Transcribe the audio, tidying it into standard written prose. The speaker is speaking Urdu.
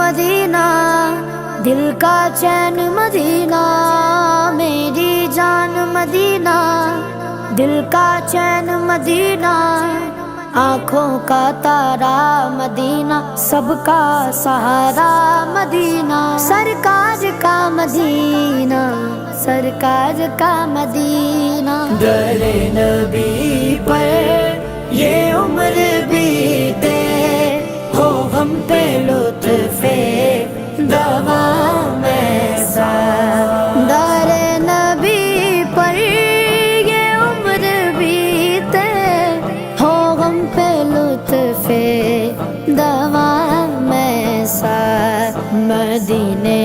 مدینہ، دل کا چین مدینہ، میری جان مدینہ، دل کا چین مدینہ، آنکھوں کا تارا مدینہ، سب کا سہارا مدینہ، سرکار کا مدینہ، سرکار کا مدینہ۔ در نبی پر یہ عمر بیتے، ہو ہم پہ لطف دوام ایسا۔ در نبی پر یہ عمر بیتے، ہو ہم پہ لطف دوام ایسا۔ مدینے